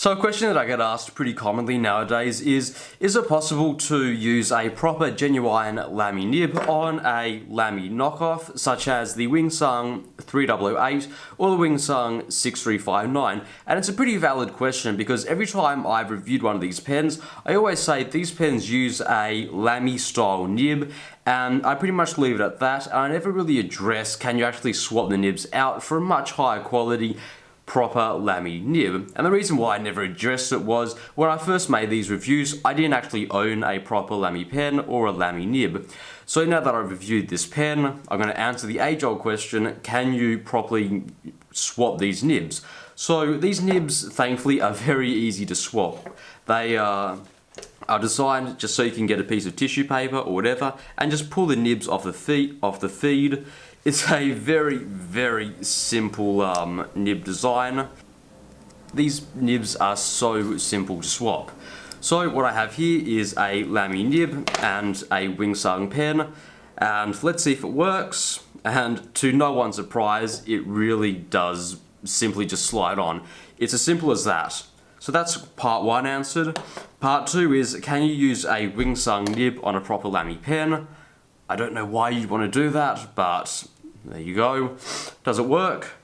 So a question that I get asked pretty commonly nowadays is it possible to use a proper genuine Lamy nib on a Lamy knockoff, such as the Wingsung 3008 or the Wingsung 6359? And it's a pretty valid question because every time I've reviewed one of these pens, I always say these pens use a Lamy style nib, and I pretty much leave it at that, and I never really address can you actually swap the nibs out for a much higher quality proper Lamy nib. And the reason why I never addressed it was when I first made these reviews, I didn't actually own a proper Lamy pen or a Lamy nib. So now that I've reviewed this pen, I'm going to answer the age-old question, can you properly swap these nibs? So these nibs, thankfully, are very easy to swap. They are designed just so you can get a piece of tissue paper or whatever and just pull the nibs off the feed. It's a very, very simple nib design. These nibs are so simple to swap. So what I have here is a Lamy nib and a Wingsung pen, and let's see if it works. And to no one's surprise, it really does simply just slide on. It's as simple as that. So that's part one answered. Part two is, can you use a Wingsung nib on a proper Lamy pen? I don't know why you'd want to do that, but there you go. Does it work?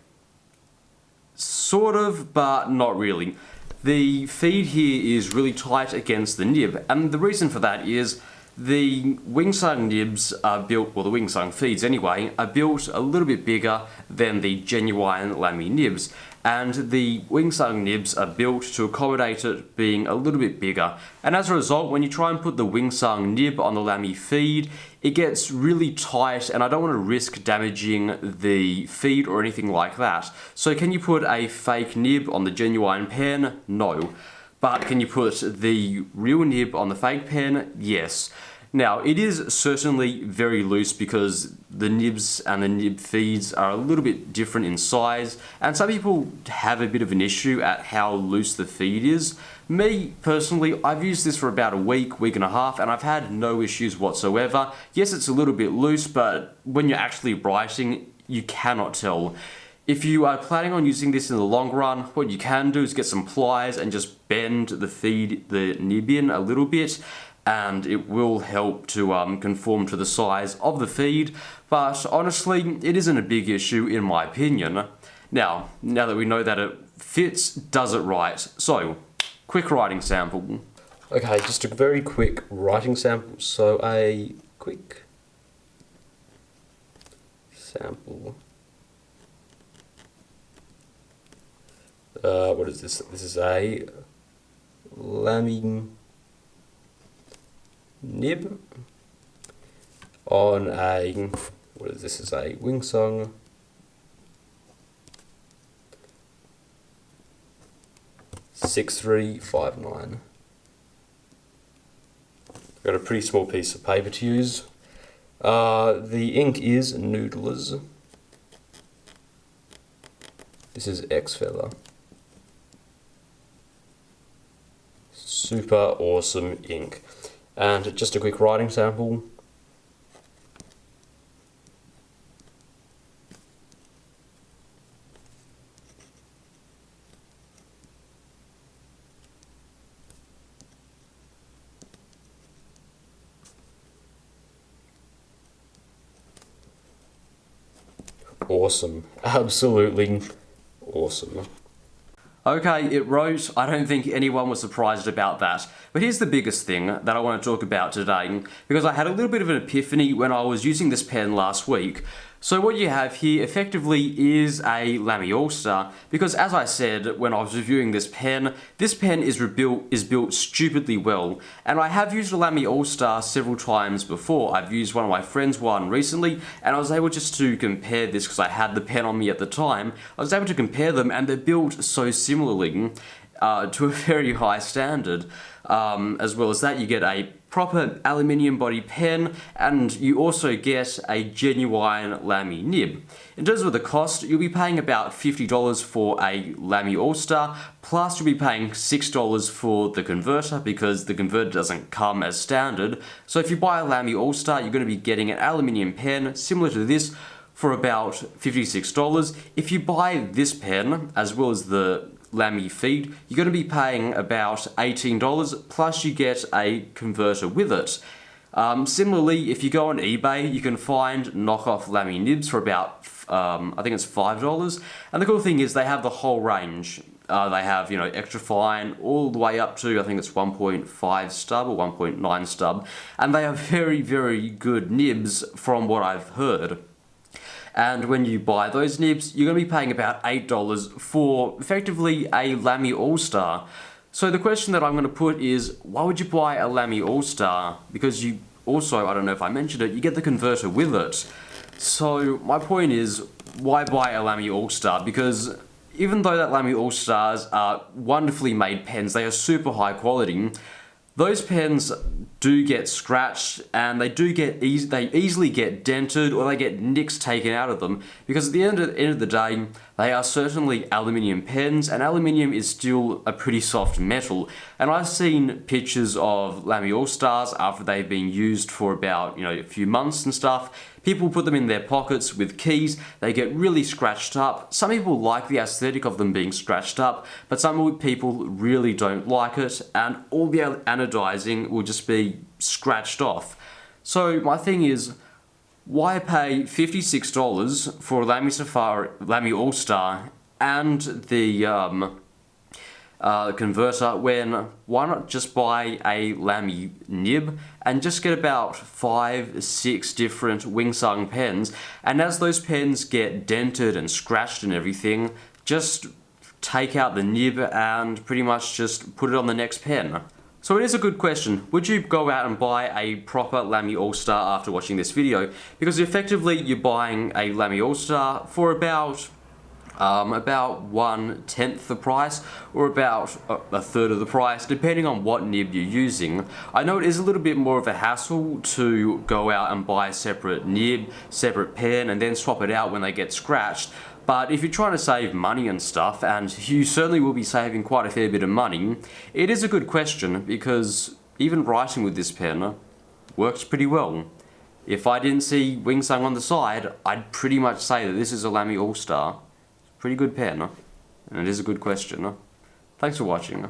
Sort of, but not really. The feed here is really tight against the nib, and the reason for that is the Wingsung nibs are built, well, the Wingsung feeds anyway, are built a little bit bigger than the genuine Lamy nibs. And the Wingsung nibs are built to accommodate it being a little bit bigger. And as a result, when you try and put the Wingsung nib on the Lamy feed, it gets really tight, and I don't want to risk damaging the feed or anything like that. So can you put a fake nib on the genuine pen? No. But can you put the real nib on the fake pen? Yes. Now, it is certainly very loose because the nibs and the nib feeds are a little bit different in size, and some people have a bit of an issue at how loose the feed is. Me, personally, I've used this for about a week and a half, and I've had no issues whatsoever. Yes, it's a little bit loose, but when you're actually writing, you cannot tell. If you are planning on using this in the long run, what you can do is get some pliers and just bend the nib in a little bit, and it will help to conform to the size of the feed. But honestly, it isn't a big issue in my opinion. Now that we know that it fits, does it right? So, quick writing sample. Okay, just a very quick writing sample. So a quick sample. What is this? This is a Lamy nib on a, what is this? Is a Wingsung 6359. Got a pretty small piece of paper to use. The ink is Noodlers. This is X Feather. Super awesome ink. And just a quick writing sample. Awesome. Absolutely awesome. Okay, it wrote. I don't think anyone was surprised about that. But here's the biggest thing that I want to talk about today, because I had a little bit of an epiphany when I was using this pen last week. So what you have here effectively is a Lamy All-Star, because as I said when I was reviewing this pen is built stupidly well, and I have used a Lamy All-Star several times before. I've used one of my friends' one recently, and I was able just to compare this because I had the pen on me at the time. I was able to compare them, and they're built so similarly to a very high standard. As well as that, you get a proper aluminium body pen, and you also get a genuine Lamy nib. In terms of the cost, you'll be paying about $50 for a Lamy All-Star, plus you'll be paying $6 for the converter, because the converter doesn't come as standard. So if you buy a Lamy All-Star, you're going to be getting an aluminium pen similar to this for about $56. If you buy this pen, as well as the Lamy feed, you're going to be paying about $18, plus you get a converter with it. Similarly, if you go on eBay, you can find knockoff Lamy nibs for about, I think it's $5. And the cool thing is they have the whole range. They have, extra fine all the way up to, I think it's 1.5 stub or 1.9 stub. And they are very, very good nibs from what I've heard. And when you buy those nibs, you're going to be paying about $8 for effectively a Lamy All-Star. So the question that I'm going to put is, why would you buy a Lamy All-Star? Because you also, I don't know if I mentioned it, you get the converter with it. So my point is, why buy a Lamy All-Star? Because even though that Lamy All-Stars are wonderfully made pens, they are super high quality, those pens do get scratched, and they easily get dented, or they get nicks taken out of them, because at the end of the day, they are certainly aluminium pens, and aluminium is still a pretty soft metal. And I've seen pictures of Lamy All-Stars after they've been used for about, a few months and stuff. People put them in their pockets with keys, they get really scratched up. Some people like the aesthetic of them being scratched up, but some people really don't like it, and all the anodizing will just be scratched off. So my thing is, why pay $56 for a Lamy All-Star and the converter, when why not just buy a Lamy nib and just get about 5-6 different Wingsung pens, and as those pens get dented and scratched and everything, just take out the nib and pretty much just put it on the next pen. So it is a good question. Would you go out and buy a proper Lamy All-Star after watching this video? Because effectively you're buying a Lamy All-Star for about 1/10 the price, or about a third of the price, depending on what nib you're using. I know it is a little bit more of a hassle to go out and buy a separate nib, separate pen, and then swap it out when they get scratched. But if you're trying to save money and stuff, and you certainly will be saving quite a fair bit of money, it is a good question, because even writing with this pen works pretty well. If I didn't see Wingsung on the side, I'd pretty much say that this is a Lamy All-Star. Pretty good pen, and it is a good question. Thanks for watching.